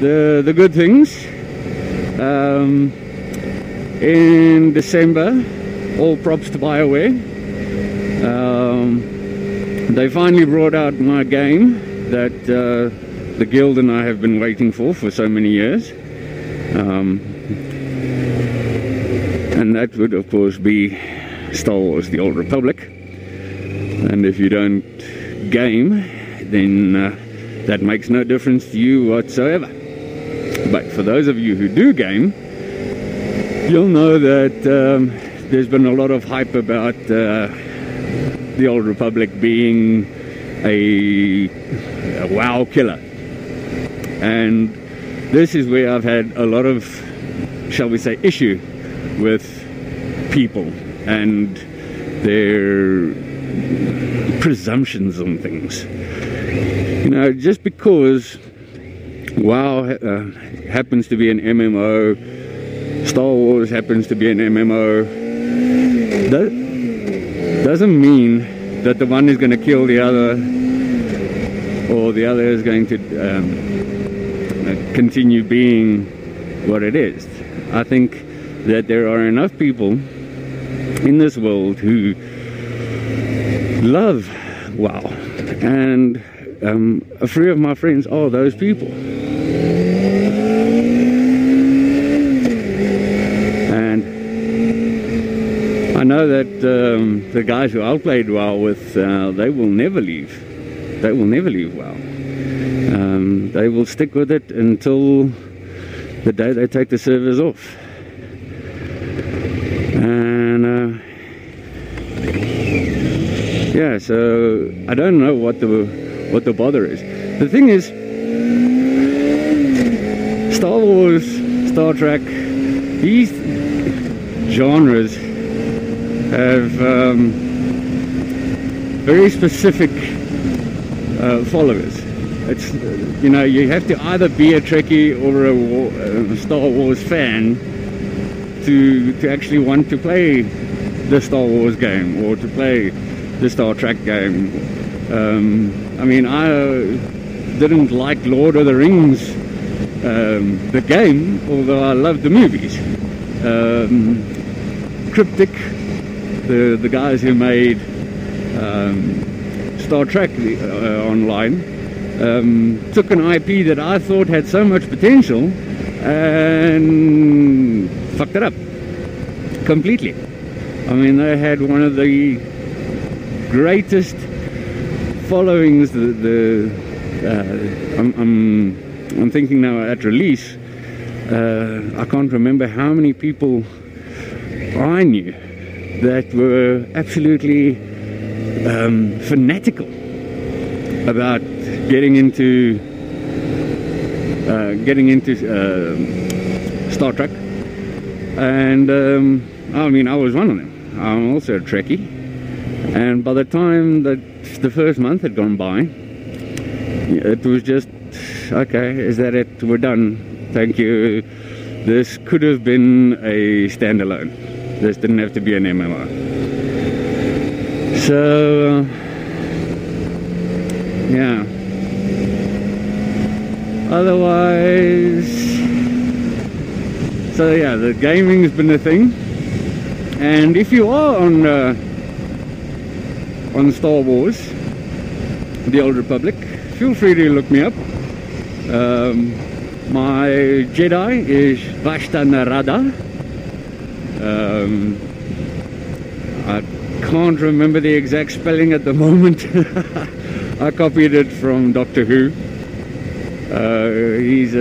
the good things. In December, all props to BioWare. They finally brought out my game that the guild and I have been waiting for so many years. And that would of course be Star Wars: The Old Republic. And if you don't game, then that makes no difference to you whatsoever. But for those of you who do game, you'll know that there's been a lot of hype about the Old Republic being a WoW killer. And this is where I've had a lot of, shall we say, issue with people and their presumptions on things. You know, just because WoW happens to be an MMO, Star Wars happens to be an MMO, doesn't mean that the one is going to kill the other, or the other is going to continue being what it is. I think that there are enough people in this world who love WoW, and a few of my friends are those people. And I know that the guys who I played WoW with, they will never leave. They will never leave WoW. They will stick with it until the day they take the servers off. And yeah, so I don't know what the bother is. The thing is, Star Wars, Star Trek, these genres have very specific followers. It's, you know, you have to either be a Trekkie or a Star Wars fan to actually want to play the Star Wars game or to play the Star Trek game. I mean, I didn't like Lord of the Rings, the game, although I loved the movies. Cryptic, the guys who made Star Trek Online, took an IP that I thought had so much potential and fucked it up completely. I mean, they had one of the greatest followings. I'm thinking now at release, I can't remember how many people I knew that were absolutely fanatical about getting into Star Trek. And I mean, I was one of them. I'm also a Trekkie, and by the time that the first month had gone by, it was just, okay, is that it? We're done. Thank you. This could have been a standalone. This didn't have to be an MMO. So yeah. Otherwise, so yeah, the gaming's been a thing. And if you are on Star Wars, The Old Republic, feel free to look me up. My Jedi is Vashta Narada. I can't remember the exact spelling at the moment. I copied it from Doctor Who. He's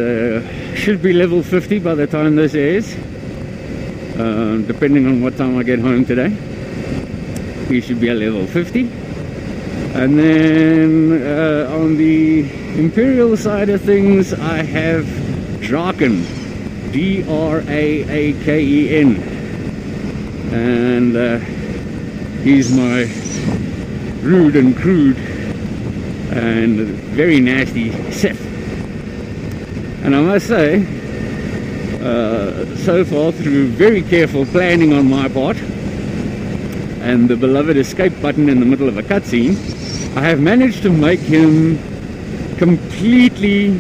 should be level 50 by the time this airs, depending on what time I get home today. He should be at level 50. And then on the Imperial side of things, I have Draken, D-R-A-A-K-E-N, and he's my rude and crude and very nasty Sith. And I must say, so far, through very careful planning on my part and the beloved escape button in the middle of a cutscene, I have managed to make him completely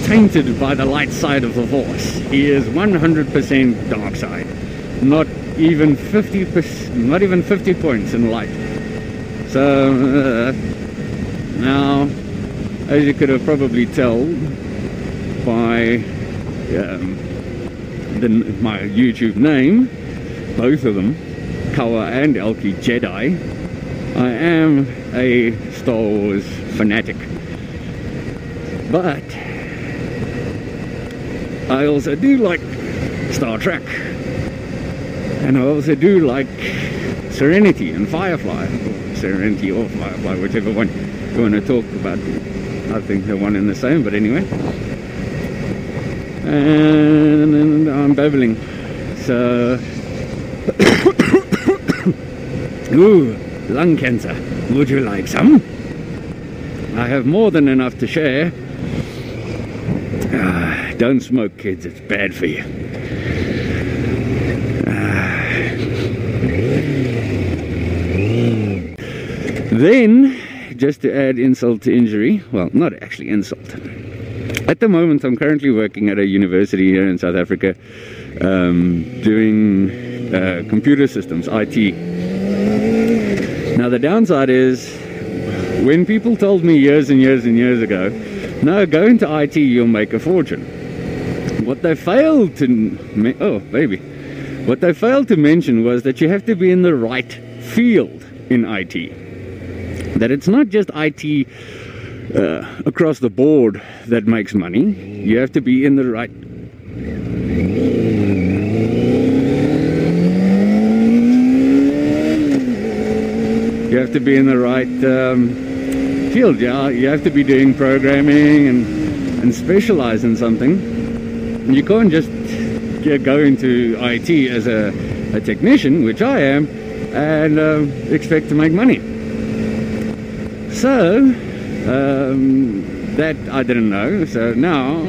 untainted by the light side of the Force. He is 100% dark side, not even 50 points in light. So now, as you could have probably tell by my YouTube name, both of them, Kawa and Elkie Jedi, I am a Star Wars fanatic. But I also do like Star Trek, and I also do like Serenity and Firefly, or Serenity or Firefly, whichever one you want to talk about. I think they're one and the same, but anyway. And I'm babbling, so ooh, lung cancer, would you like some? I have more than enough to share. Don't smoke, kids, it's bad for you. Then, just to add insult to injury, well, not actually insult. At the moment, I'm currently working at a university here in South Africa, doing computer systems, IT. Now, the downside is, when people told me years and years and years ago, no, go into IT, you'll make a fortune. What they failed to mention was that you have to be in the right field in IT. That it's not just IT across the board that makes money. You have to be in the right... You have to be in the right field. Yeah, you have to be doing programming and specialize in something. You can't just go into IT as a technician, which I am, and expect to make money. So that I didn't know. So now,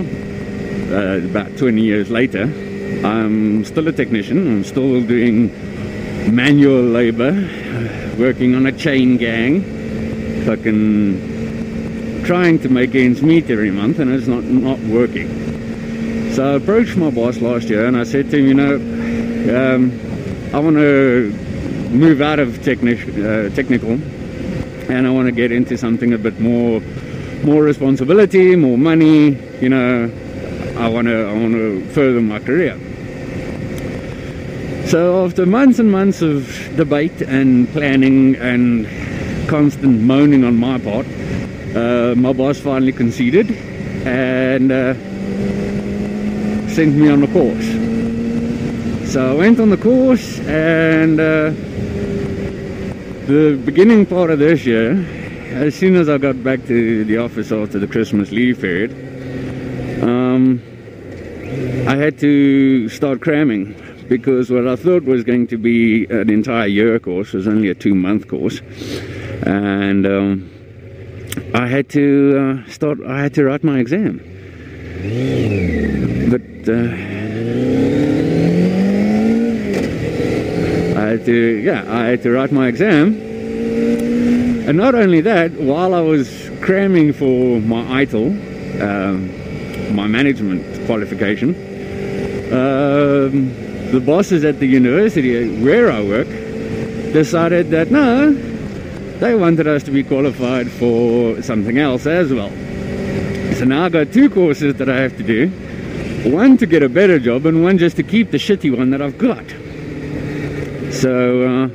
about 20 years later, I'm still a technician. I'm still doing manual labor, working on a chain gang, fucking trying to make ends meet every month, and it's not working. So I approached my boss last year and I said to him, you know, I want to move out of technical, and I want to get into something a bit more responsibility, more money. You know, I want to further my career. So after months and months of debate and planning and constant moaning on my part, my boss finally conceded and sent me on the course. So I went on the course, and the beginning part of this year, as soon as I got back to the office after the Christmas leave period, I had to start cramming, because what I thought was going to be an entire year course was only a 2-month course, and I had to write my exam. But I had to write my exam, and not only that, while I was cramming for my ITIL, my management qualification, the bosses at the university where I work decided that no, they wanted us to be qualified for something else as well. So now I got 2 courses that I have to do, one to get a better job and one just to keep the shitty one that I've got. So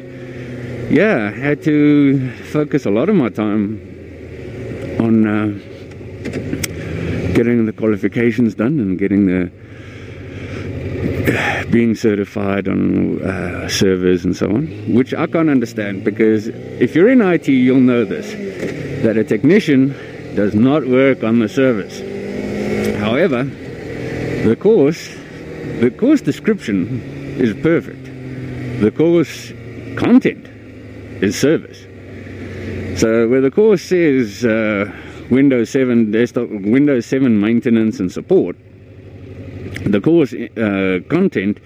yeah, I had to focus a lot of my time on getting the qualifications done and getting being certified on servers and so on, which I can't understand, because if you're in IT, you'll know this, that a technician does not work on the servers. However, the course description is perfect. The course content is servers. So where the course says Windows 7 desktop, Windows 7 maintenance and support, the course content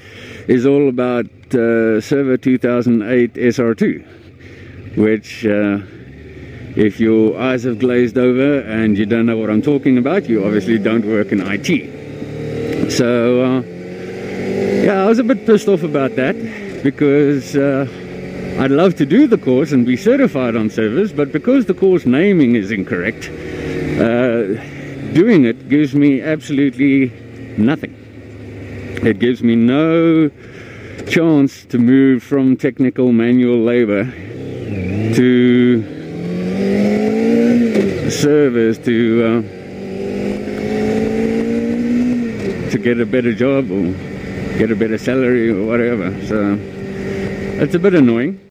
is all about Server 2008 SR2, which if your eyes have glazed over and you don't know what I'm talking about, you obviously don't work in IT. So yeah, I was a bit pissed off about that, because I'd love to do the course and be certified on servers, but because the course naming is incorrect, doing it gives me absolutely nothing. It gives me no chance to move from technical manual labor to servers to get a better job or get a better salary or whatever. So it's a bit annoying.